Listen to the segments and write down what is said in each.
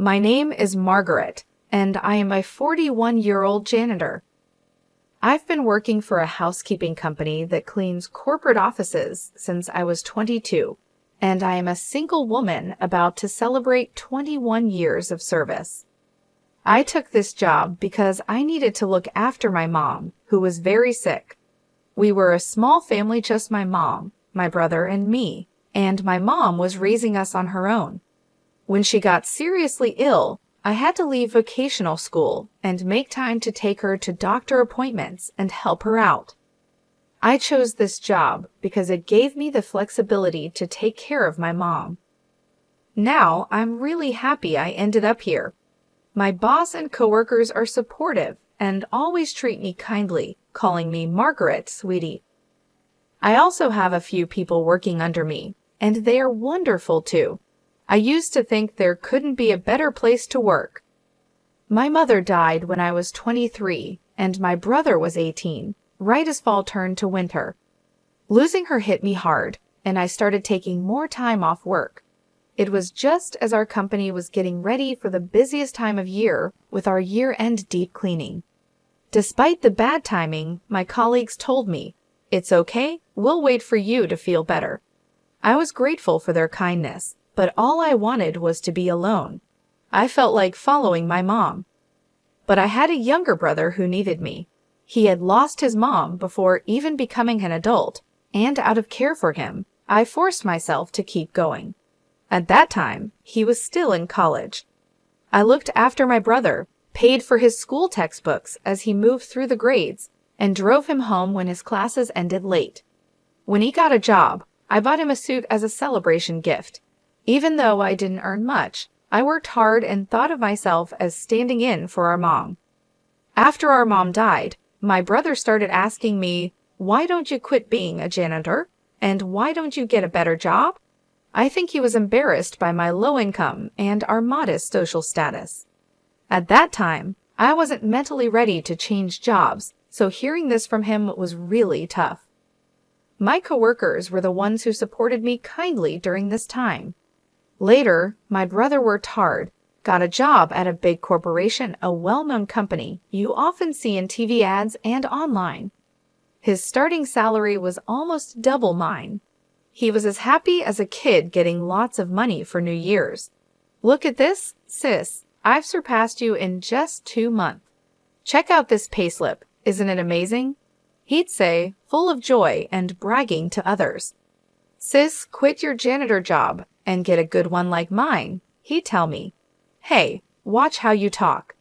My name is Margaret, and I am a 41-year-old janitor. I've been working for a housekeeping company that cleans corporate offices since I was 22, and I am a single woman about to celebrate 21 years of service. I took this job because I needed to look after my mom, who was very sick. We were a small family, just my mom, my brother, and me, and my mom was raising us on her own. When she got seriously ill, I had to leave vocational school and make time to take her to doctor appointments and help her out. I chose this job because it gave me the flexibility to take care of my mom. Now, I'm really happy I ended up here. My boss and coworkers are supportive and always treat me kindly, calling me Margaret, sweetie. I also have a few people working under me, and they are wonderful too. I used to think there couldn't be a better place to work. My mother died when I was 23, and my brother was 18, right as fall turned to winter. Losing her hit me hard, and I started taking more time off work. It was just as our company was getting ready for the busiest time of year with our year-end deep cleaning. Despite the bad timing, my colleagues told me, "It's okay, we'll wait for you to feel better." I was grateful for their kindness, but all I wanted was to be alone. I felt like following my mom. But I had a younger brother who needed me. He had lost his mom before even becoming an adult, and out of care for him, I forced myself to keep going. At that time, he was still in college. I looked after my brother, paid for his school textbooks as he moved through the grades, and drove him home when his classes ended late. When he got a job, I bought him a suit as a celebration gift. Even though I didn't earn much, I worked hard and thought of myself as standing in for our mom. After our mom died, my brother started asking me, "Why don't you quit being a janitor? And why don't you get a better job?" I think he was embarrassed by my low income and our modest social status. At that time, I wasn't mentally ready to change jobs, so hearing this from him was really tough. My coworkers were the ones who supported me kindly during this time. Later, my brother worked hard, got a job at a big corporation, a well-known company you often see in TV ads and online. His starting salary was almost double mine. He was as happy as a kid getting lots of money for New Year's. "Look at this, sis. I've surpassed you in just 2 months. Check out this payslip. Isn't it amazing?" He'd say, full of joy and bragging to others. "Sis, quit your janitor job and get a good one like mine," he'd tell me. "Hey, watch how you talk."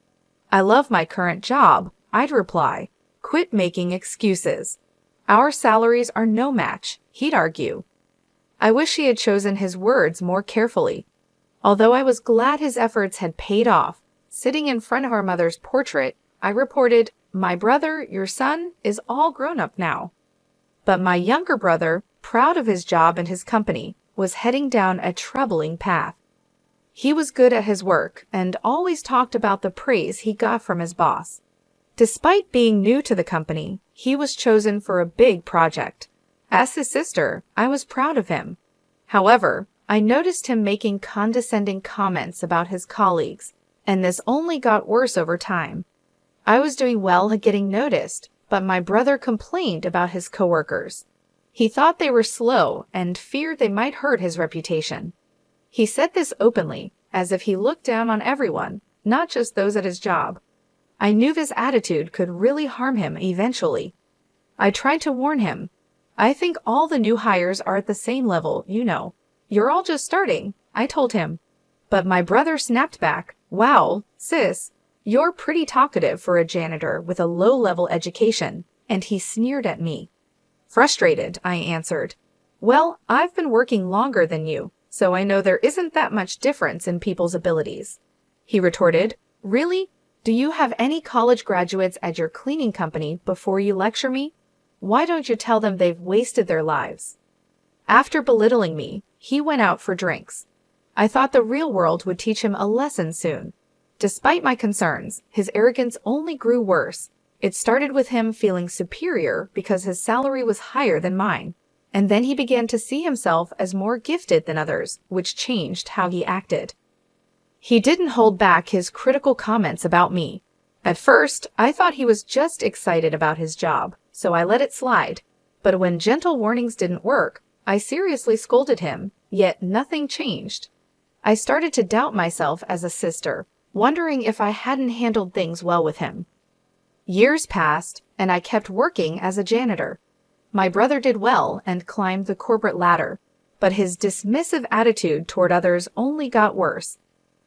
"I love my current job," I'd reply. "Quit making excuses." "Our salaries are no match," he'd argue. I wish he had chosen his words more carefully. Although I was glad his efforts had paid off, sitting in front of our mother's portrait, I reported, "My brother, your son, is all grown up now." But my younger brother, proud of his job and his company, was heading down a troubling path. He was good at his work and always talked about the praise he got from his boss. Despite being new to the company, he was chosen for a big project. As his sister, I was proud of him. However, I noticed him making condescending comments about his colleagues, and this only got worse over time. I was doing well at getting noticed, but my brother complained about his coworkers. He thought they were slow and feared they might hurt his reputation. He said this openly, as if he looked down on everyone, not just those at his job. I knew this attitude could really harm him eventually. I tried to warn him. "I think all the new hires are at the same level, you know. You're all just starting," I told him. But my brother snapped back, "Wow, sis, you're pretty talkative for a janitor with a low-level education," and he sneered at me. Frustrated, I answered, "Well, I've been working longer than you, so I know there isn't that much difference in people's abilities." He retorted, "Really? Do you have any college graduates at your cleaning company before you lecture me? Why don't you tell them they've wasted their lives?" After belittling me, he went out for drinks. I thought the real world would teach him a lesson soon. Despite my concerns, his arrogance only grew worse. It started with him feeling superior because his salary was higher than mine, and then he began to see himself as more gifted than others, which changed how he acted. He didn't hold back his critical comments about me. At first, I thought he was just excited about his job, so I let it slide. But when gentle warnings didn't work, I seriously scolded him, yet nothing changed. I started to doubt myself as a sister, wondering if I hadn't handled things well with him. Years passed, and I kept working as a janitor. My brother did well and climbed the corporate ladder, but his dismissive attitude toward others only got worse.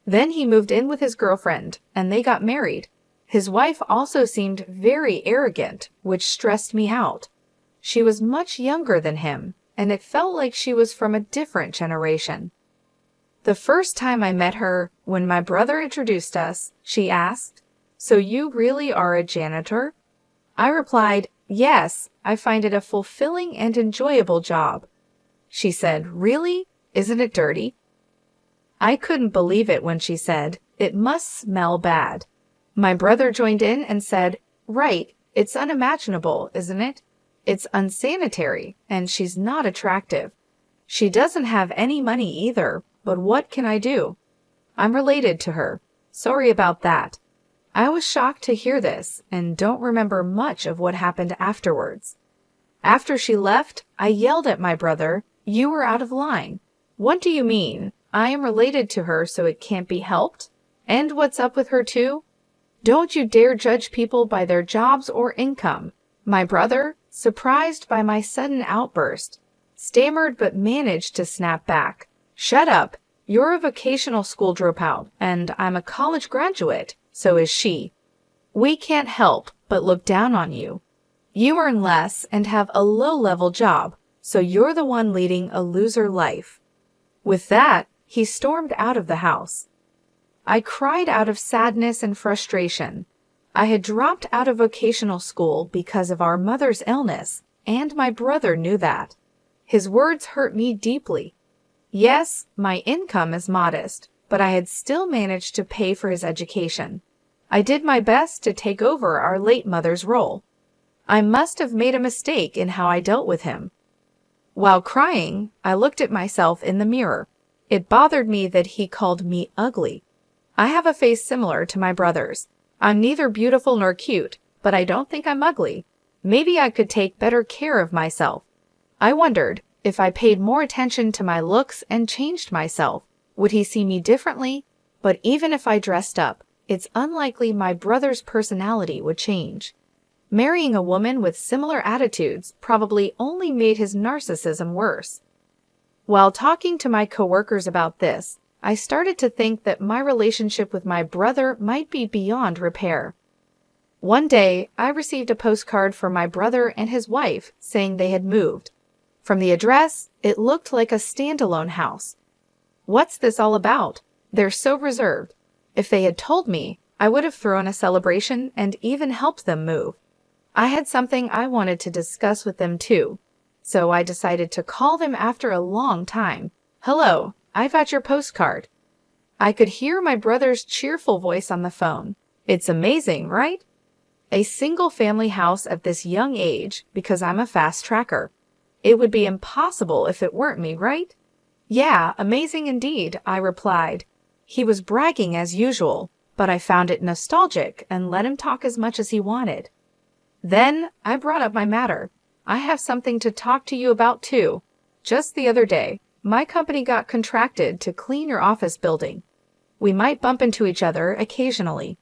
Then he moved in with his girlfriend, and they got married. His wife also seemed very arrogant, which stressed me out. She was much younger than him, and it felt like she was from a different generation. The first time I met her, when my brother introduced us, she asked, "So you really are a janitor?" I replied, "Yes, I find it a fulfilling and enjoyable job." She said, "Really? Isn't it dirty?" I couldn't believe it when she said, "It must smell bad." My brother joined in and said, "Right, it's unimaginable, isn't it? It's unsanitary, and she's not attractive. She doesn't have any money either, but what can I do? I'm related to her. Sorry about that." I was shocked to hear this and don't remember much of what happened afterwards. After she left, I yelled at my brother, "You were out of line. What do you mean? I am related to her, so it can't be helped? And what's up with her too? Don't you dare judge people by their jobs or income." My brother, surprised by my sudden outburst, stammered but managed to snap back. "Shut up. You're a vocational school dropout, and I'm a college graduate, so is she. We can't help but look down on you. You earn less and have a low-level job, so you're the one leading a loser life." With that, he stormed out of the house. I cried out of sadness and frustration. I had dropped out of vocational school because of our mother's illness, and my brother knew that. His words hurt me deeply. Yes, my income is modest, but I had still managed to pay for his education. I did my best to take over our late mother's role. I must have made a mistake in how I dealt with him. While crying, I looked at myself in the mirror. It bothered me that he called me ugly. I have a face similar to my brother's. I'm neither beautiful nor cute, but I don't think I'm ugly. Maybe I could take better care of myself. I wondered, if I paid more attention to my looks and changed myself, would he see me differently? But even if I dressed up, it's unlikely my brother's personality would change. Marrying a woman with similar attitudes probably only made his narcissism worse. While talking to my coworkers about this, I started to think that my relationship with my brother might be beyond repair. One day, I received a postcard from my brother and his wife saying they had moved. From the address, it looked like a standalone house. What's this all about? They're so reserved. If they had told me, I would have thrown a celebration and even helped them move. I had something I wanted to discuss with them too, so I decided to call them after a long time. "Hello, I got your postcard." I could hear my brother's cheerful voice on the phone. "It's amazing, right? A single-family house at this young age because I'm a fast tracker. It would be impossible if it weren't me, right?" "Yeah, amazing indeed," I replied. He was bragging as usual, but I found it nostalgic and let him talk as much as he wanted. Then I brought up my matter. "I have something to talk to you about too. Just the other day, my company got contracted to clean your office building. We might bump into each other occasionally."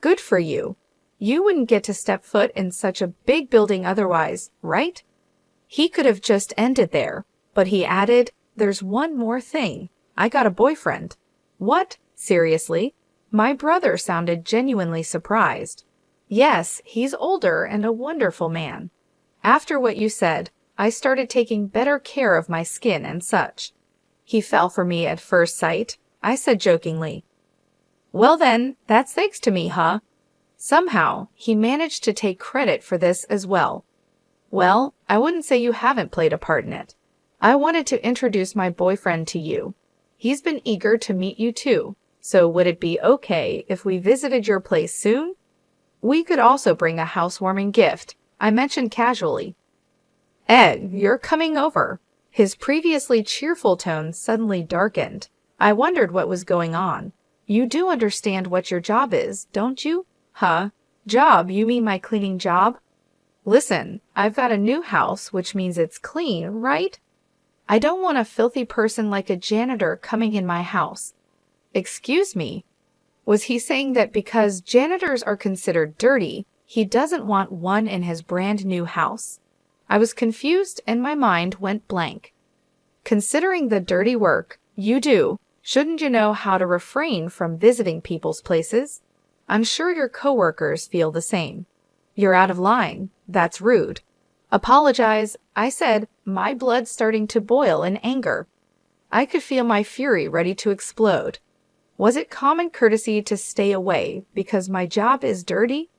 "Good for you. You wouldn't get to step foot in such a big building otherwise, right?" He could have just ended there, but he added, "There's one more thing. I got a boyfriend." "What? Seriously?" My brother sounded genuinely surprised. "Yes, he's older and a wonderful man. After what you said, I started taking better care of my skin and such." "He fell for me at first sight," I said jokingly. "Well then, that's thanks to me, huh?" Somehow, he managed to take credit for this as well. "Well, I wouldn't say you haven't played a part in it. I wanted to introduce my boyfriend to you. He's been eager to meet you too, so would it be okay if we visited your place soon? We could also bring a housewarming gift," I mentioned casually. "Ed, you're coming over." His previously cheerful tone suddenly darkened. I wondered what was going on. You do understand what your job is, don't you? Huh? Job? You mean my cleaning job? Listen, I've got a new house, which means it's clean, right? I don't want a filthy person like a janitor coming in my house. Excuse me? Was he saying that because janitors are considered dirty, he doesn't want one in his brand new house? I was confused and my mind went blank. Considering the dirty work you do, shouldn't you know how to refrain from visiting people's places? I'm sure your coworkers feel the same. You're out of line. That's rude. Apologize, I said, my blood starting to boil in anger. I could feel my fury ready to explode. Was it common courtesy to stay away because my job is dirty?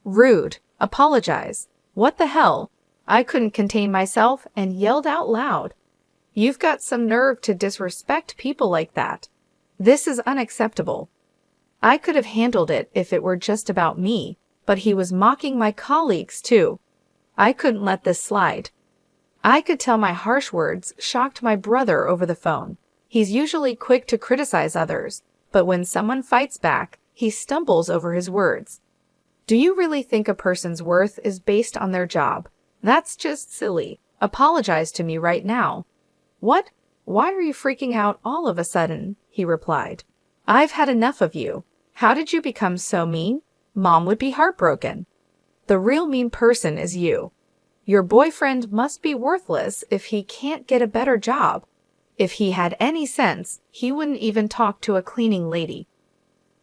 Rude. Apologize. What the hell? I couldn't contain myself and yelled out loud. You've got some nerve to disrespect people like that. This is unacceptable. I could have handled it if it were just about me, but he was mocking my colleagues too. I couldn't let this slide. I could tell my harsh words shocked my brother over the phone. He's usually quick to criticize others, but when someone fights back, he stumbles over his words. Do you really think a person's worth is based on their job? That's just silly. Apologize to me right now. What? Why are you freaking out all of a sudden? He replied. I've had enough of you. How did you become so mean? Mom would be heartbroken. The real mean person is you. Your boyfriend must be worthless if he can't get a better job. If he had any sense, he wouldn't even talk to a cleaning lady.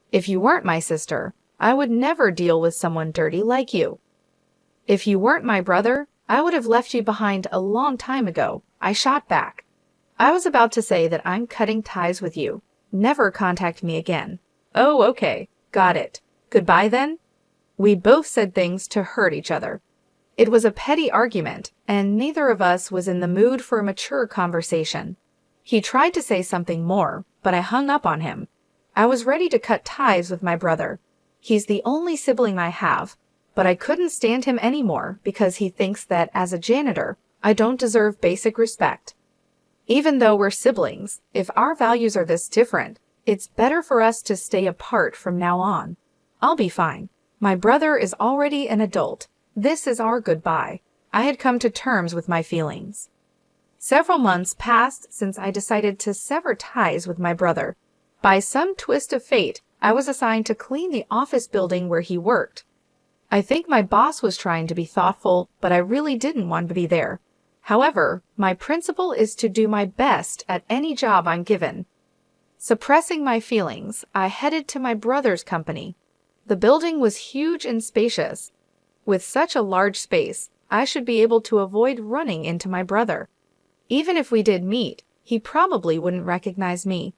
If you weren't my sister, I would never deal with someone dirty like you. If you weren't my brother, I would have left you behind a long time ago. I shot back. I was about to say that I'm cutting ties with you. Never contact me again. Oh, okay. Got it. Goodbye then? We both said things to hurt each other. It was a petty argument, and neither of us was in the mood for a mature conversation. He tried to say something more, but I hung up on him. I was ready to cut ties with my brother. He's the only sibling I have, but I couldn't stand him anymore because he thinks that as a janitor, I don't deserve basic respect. Even though we're siblings, if our values are this different, it's better for us to stay apart from now on. I'll be fine. My brother is already an adult. This is our goodbye. I had come to terms with my feelings. Several months passed since I decided to sever ties with my brother. By some twist of fate, I was assigned to clean the office building where he worked. I think my boss was trying to be thoughtful, but I really didn't want to be there. However, my principle is to do my best at any job I'm given. Suppressing my feelings, I headed to my brother's company. The building was huge and spacious. With such a large space, I should be able to avoid running into my brother. Even if we did meet, he probably wouldn't recognize me.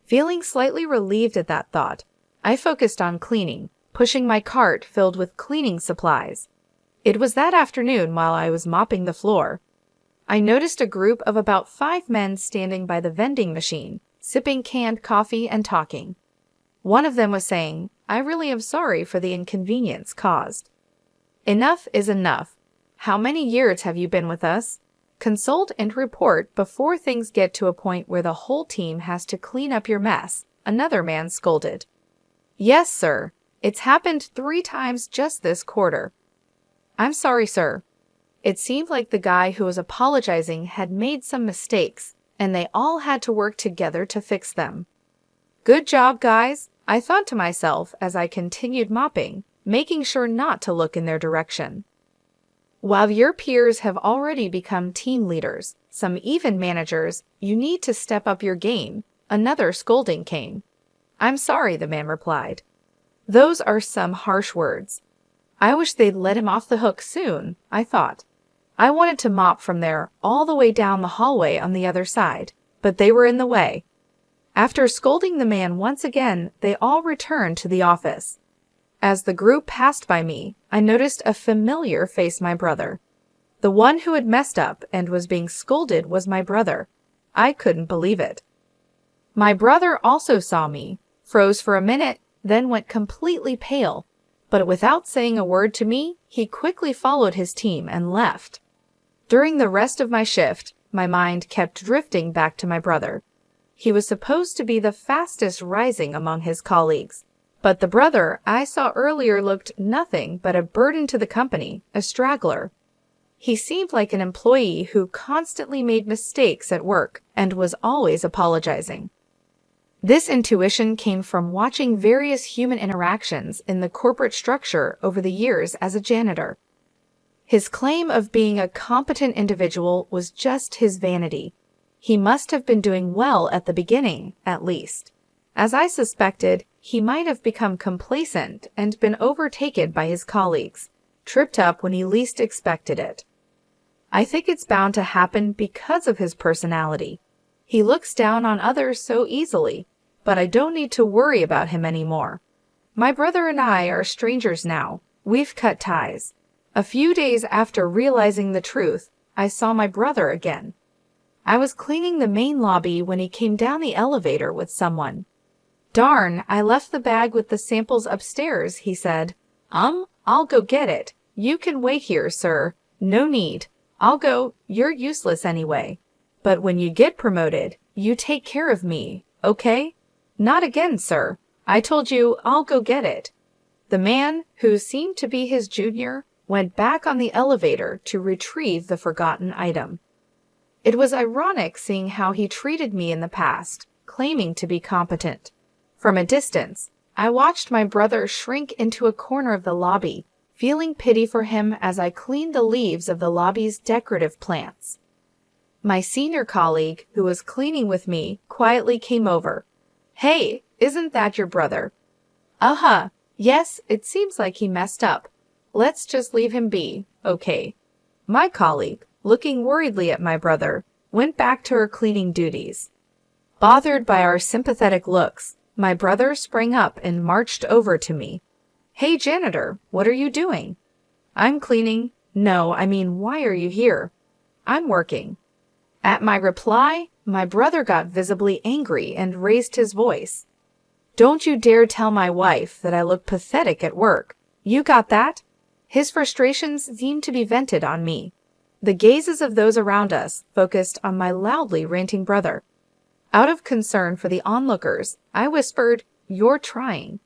Feeling slightly relieved at that thought, I focused on cleaning, pushing my cart filled with cleaning supplies. It was that afternoon while I was mopping the floor. I noticed a group of about 5 men standing by the vending machine, sipping canned coffee and talking. One of them was saying, I really am sorry for the inconvenience caused. Enough is enough. How many years have you been with us? Consult and report before things get to a point where the whole team has to clean up your mess, another man scolded. Yes, sir. It's happened 3 times just this quarter. I'm sorry, sir. It seemed like the guy who was apologizing had made some mistakes, and they all had to work together to fix them. Good job, guys, I thought to myself as I continued mopping, making sure not to look in their direction. While your peers have already become team leaders, some even managers, you need to step up your game. Another scolding came. I'm sorry, the man replied. Those are some harsh words. I wish they'd let him off the hook soon, I thought. I wanted to mop from there all the way down the hallway on the other side, but they were in the way. After scolding the man once again, they all returned to the office. As the group passed by me, I noticed a familiar face, my brother. The one who had messed up and was being scolded was my brother. I couldn't believe it. My brother also saw me, froze for a minute, then went completely pale. But without saying a word to me, he quickly followed his team and left. During the rest of my shift, my mind kept drifting back to my brother. He was supposed to be the fastest rising among his colleagues. But the brother I saw earlier looked nothing but a burden to the company, a straggler. He seemed like an employee who constantly made mistakes at work and was always apologizing. This intuition came from watching various human interactions in the corporate structure over the years as a janitor. His claim of being a competent individual was just his vanity. He must have been doing well at the beginning, at least. As I suspected, he might have become complacent and been overtaken by his colleagues, tripped up when he least expected it. I think it's bound to happen because of his personality. He looks down on others so easily, but I don't need to worry about him anymore. My brother and I are strangers now. We've cut ties. A few days after realizing the truth, I saw my brother again. I was cleaning the main lobby when he came down the elevator with someone. "Darn, I left the bag with the samples upstairs," he said. I'll go get it. You can wait here, sir. No need. I'll go. You're useless anyway. But when you get promoted, you take care of me, okay? Not again, sir. I told you I'll go get it." The man, who seemed to be his junior, went back on the elevator to retrieve the forgotten item. It was ironic seeing how he treated me in the past, claiming to be competent. From a distance, I watched my brother shrink into a corner of the lobby, feeling pity for him as I cleaned the leaves of the lobby's decorative plants. My senior colleague, who was cleaning with me, quietly came over. "Hey, isn't that your brother?" "Uh-huh. Yes, it seems like he messed up. Let's just leave him be, okay?" My colleague, looking worriedly at my brother, went back to her cleaning duties. Bothered by our sympathetic looks, my brother sprang up and marched over to me. "Hey, janitor, what are you doing?" "I'm cleaning." "No, I mean, why are you here?" "I'm working." At my reply, my brother got visibly angry and raised his voice. "Don't you dare tell my wife that I look pathetic at work. You got that?" His frustrations seemed to be vented on me. The gazes of those around us focused on my loudly ranting brother. Out of concern for the onlookers, I whispered, "You're trying."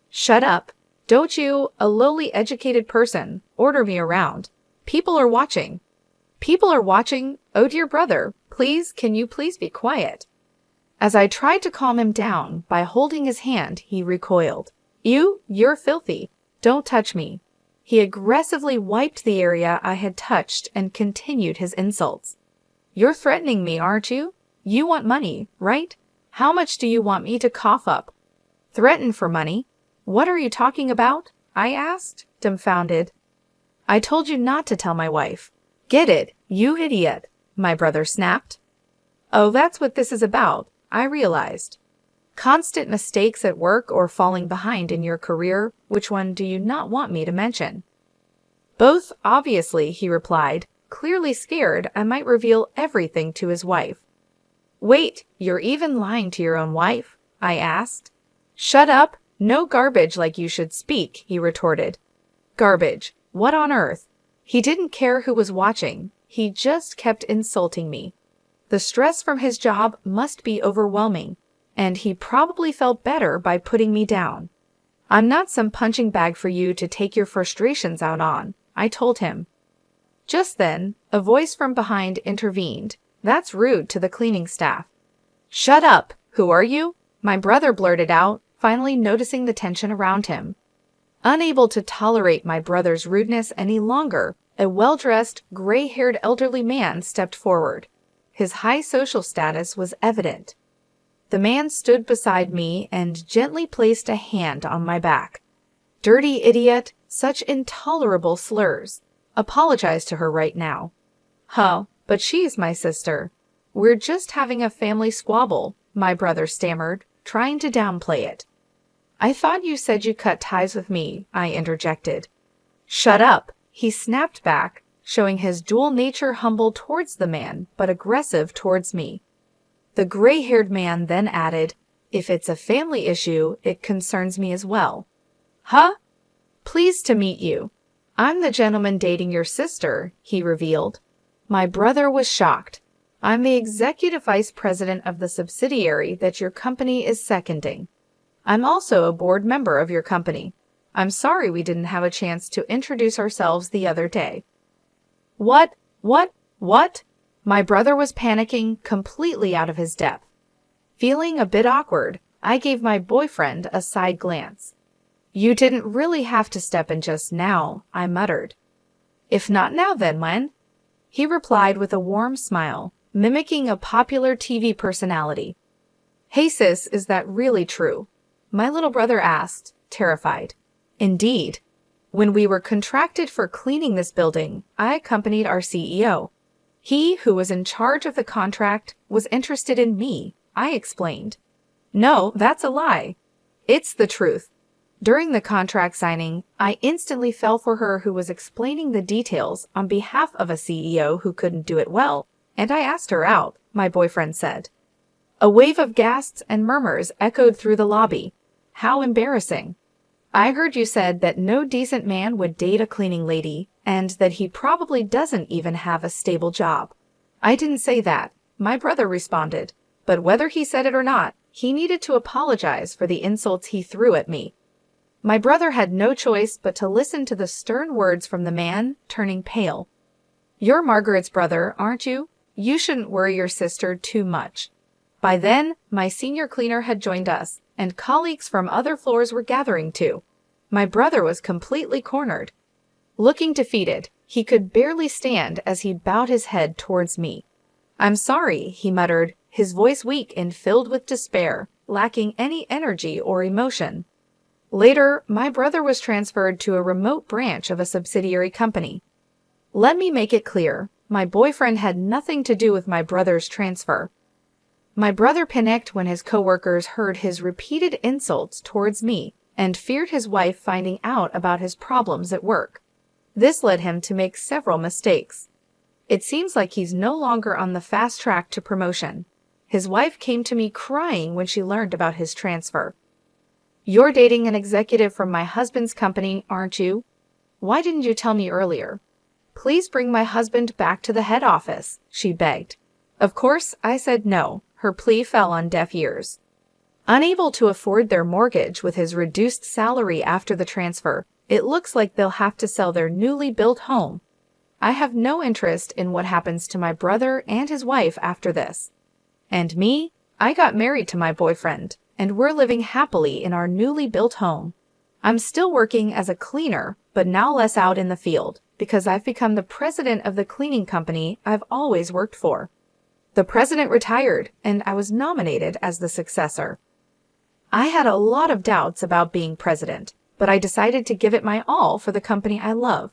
"Shut up. Don't you, a lowly educated person, order me around. People are watching." "People are watching? Oh dear brother, can you please be quiet?" As I tried to calm him down by holding his hand, he recoiled. You're filthy. Don't touch me." He aggressively wiped the area I had touched and continued his insults. "You're threatening me, aren't you? You want money, right? How much do you want me to cough up?" "Threaten for money? What are you talking about?" I asked, dumbfounded. "I told you not to tell my wife." "Get it, you idiot," my brother snapped. Oh, that's what this is about, I realized. Constant mistakes at work or falling behind in your career, which one do you not want me to mention? "Both, obviously," he replied, clearly scared I might reveal everything to his wife. "Wait, you're even lying to your own wife?" I asked. "Shut up, no garbage like you should speak," he retorted. Garbage, what on earth? He didn't care who was watching, he just kept insulting me. The stress from his job must be overwhelming, and he probably felt better by putting me down. "I'm not some punching bag for you to take your frustrations out on," I told him. Just then, a voice from behind intervened. "That's rude to the cleaning staff." "Shut up! Who are you?" my brother blurted out, finally noticing the tension around him. Unable to tolerate my brother's rudeness any longer, a well-dressed, gray-haired elderly man stepped forward. His high social status was evident. The man stood beside me and gently placed a hand on my back. "Dirty idiot, such intolerable slurs. Apologize to her right now." "Huh, but she's my sister. We're just having a family squabble," my brother stammered, trying to downplay it. "I thought you said you cut ties with me," I interjected. "Shut up," he snapped back, showing his dual nature humble towards the man, but aggressive towards me. The gray-haired man then added, "If it's a family issue, it concerns me as well." "Huh? Pleased to meet you. I'm the gentleman dating your sister," he revealed. My brother was shocked. I'm the executive vice president of the subsidiary that your company is seconding. I'm also a board member of your company. I'm sorry we didn't have a chance to introduce ourselves the other day. What? What? My brother was panicking, completely out of his depth. Feeling a bit awkward, I gave my boyfriend a side glance. You didn't really have to step in just now, I muttered. If not now, then when? He replied with a warm smile, mimicking a popular TV personality. Hey sis, is that really true? My little brother asked, terrified. Indeed. When we were contracted for cleaning this building, I accompanied our CEO. He, who was in charge of the contract, was interested in me, I explained. No, that's a lie. It's the truth. During the contract signing, I instantly fell for her who was explaining the details on behalf of a CEO who couldn't do it well, and I asked her out, my boyfriend said. A wave of gasps and murmurs echoed through the lobby. How embarrassing. I heard you said that no decent man would date a cleaning lady, and that he probably doesn't even have a stable job. I didn't say that, my brother responded, but whether he said it or not, he needed to apologize for the insults he threw at me. My brother had no choice but to listen to the stern words from the man, turning pale. You're Margaret's brother, aren't you? You shouldn't worry your sister too much. By then, my senior cleaner had joined us, and colleagues from other floors were gathering too. My brother was completely cornered. Looking defeated, he could barely stand as he bowed his head towards me. I'm sorry, he muttered, his voice weak and filled with despair, lacking any energy or emotion. Later, my brother was transferred to a remote branch of a subsidiary company. Let me make it clear, my boyfriend had nothing to do with my brother's transfer. My brother panicked when his coworkers heard his repeated insults towards me and feared his wife finding out about his problems at work. This led him to make several mistakes. It seems like he's no longer on the fast track to promotion. His wife came to me crying when she learned about his transfer. You're dating an executive from my husband's company, aren't you? Why didn't you tell me earlier? Please bring my husband back to the head office, she begged. Of course, I said no. Her plea fell on deaf ears. Unable to afford their mortgage with his reduced salary after the transfer, it looks like they'll have to sell their newly built home. I have no interest in what happens to my brother and his wife after this. And me? I got married to my boyfriend, and we're living happily in our newly built home. I'm still working as a cleaner, but now less out in the field, because I've become the president of the cleaning company I've always worked for. The president retired, and I was nominated as the successor. I had a lot of doubts about being president, but I decided to give it my all for the company I love.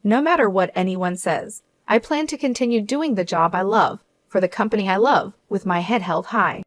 No matter what anyone says, I plan to continue doing the job I love, for the company I love, with my head held high.